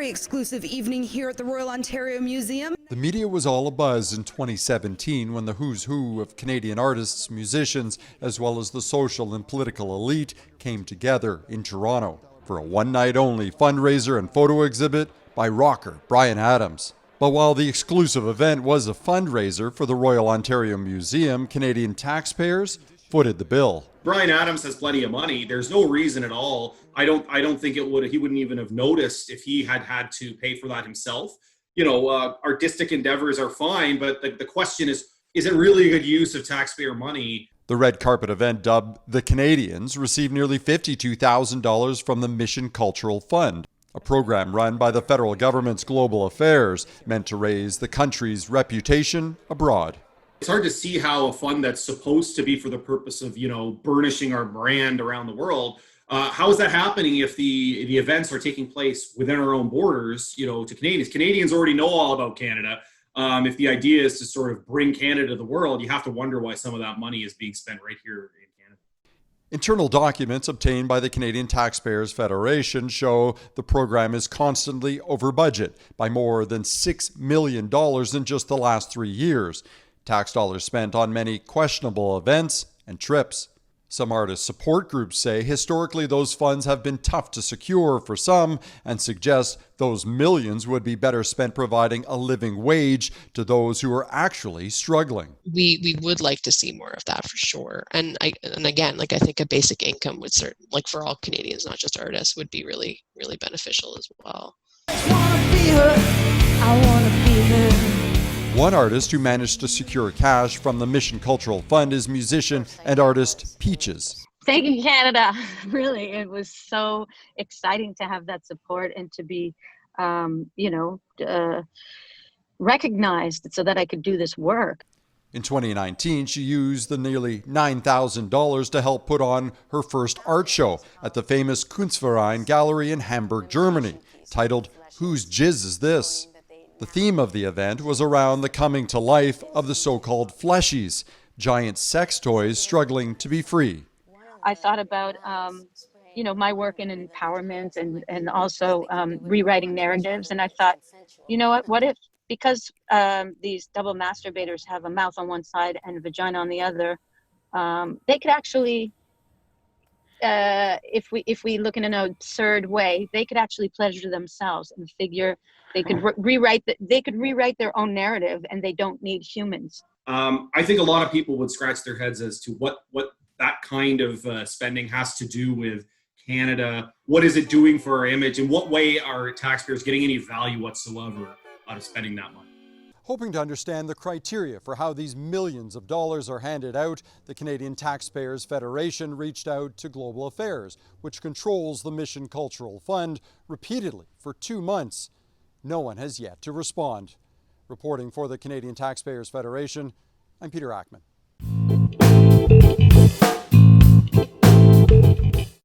very exclusive evening here at the Royal Ontario Museum. The media was all abuzz in 2017 when the who's who of Canadian artists, musicians, as well as the social and political elite came together in Toronto for a one-night-only fundraiser and photo exhibit by rocker Bryan Adams. But while the exclusive event was a fundraiser for the Royal Ontario Museum, Canadian taxpayers footed the bill. Bryan Adams has plenty of money. There's no reason at all. I don't think he wouldn't even have noticed if he had to pay for that himself. You know, artistic endeavors are fine, but the question is it really a good use of taxpayer money? The red carpet event, dubbed The Canadians, received nearly $52,000 from the Mission Cultural Fund, a program run by the federal government's Global Affairs, meant to raise the country's reputation abroad. It's hard to see how a fund that's supposed to be for the purpose of, burnishing our brand around the world, how is that happening if the events are taking place within our own borders, to Canadians? Canadians already know all about Canada. If the idea is to sort of bring Canada to the world, you have to wonder why some of that money is being spent right here in Canada. Internal documents obtained by the Canadian Taxpayers Federation show the program is constantly over budget by more than $6 million in just the last 3 years. Tax dollars spent on many questionable events and trips. Some artist support groups say historically those funds have been tough to secure for some and suggest those millions would be better spent providing a living wage to those who are actually struggling. We would like to see more of that for sure. And again, I think a basic income would for all Canadians, not just artists, would be really, really beneficial as well. One artist who managed to secure cash from the Mission Cultural Fund is musician and artist Peaches. Thank you, Canada. Really, it was so exciting to have that support and to be, recognized so that I could do this work. In 2019, she used the nearly $9,000 to help put on her first art show at the famous Kunstverein Gallery in Hamburg, Germany, titled Whose Jizz Is This? The theme of the event was around the coming to life of the so-called fleshies, giant sex toys struggling to be free. I thought about, my work in empowerment and also rewriting narratives. And I thought, what if, because these double masturbators have a mouth on one side and a vagina on the other, they could actually, if we look in an absurd way, they could actually pleasure themselves and figure. They could rewrite their own narrative, and they don't need humans. I think a lot of people would scratch their heads as to what that kind of spending has to do with Canada. What is it doing for our image? In what way are taxpayers getting any value whatsoever out of spending that money? Hoping to understand the criteria for how these millions of dollars are handed out, the Canadian Taxpayers Federation reached out to Global Affairs, which controls the Mission Cultural Fund, repeatedly for 2 months. No one has yet to respond. Reporting for the Canadian Taxpayers Federation, I'm Peter Ackman.